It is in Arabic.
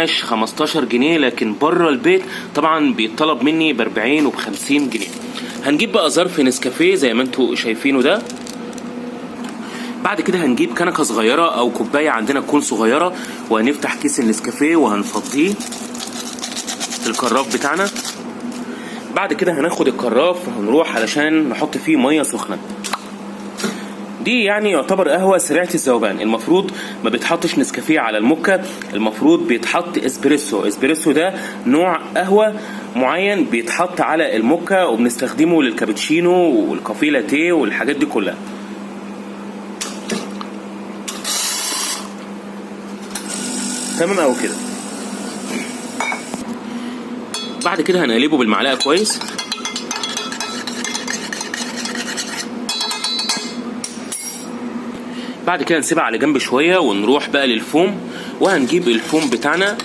15 جنيه، لكن بره البيت طبعا بيطلب مني ب40 وب50 جنيه. هنجيب بقى ظرف نسكافيه زي ما انتوا شايفينه ده. بعد كده هنجيب كنكه صغيره او كوبايه عندنا تكون صغيره، وهنفتح كيس النسكافيه وهنفضيه في الكراف بتاعنا. بعد كده هناخد الكراف وهنروح علشان نحط فيه ميه سخنه. دي يعني يعتبر قهوه سريعه الذوبان. المفروض ما بيتحطش نسكافيه على الموكا، المفروض بيتحط اسبريسو. اسبريسو ده نوع قهوه معين بيتحط على الموكا، وبنستخدمه للكابتشينو والكافيه لاتيه والحاجات دي كلها. تمام او كده. بعد كده هنقلبه بالمعلقه كويس. بعد كده نسيبها على جنب شويه ونروح بقى للفوم، وهنجيب الفوم بتاعنا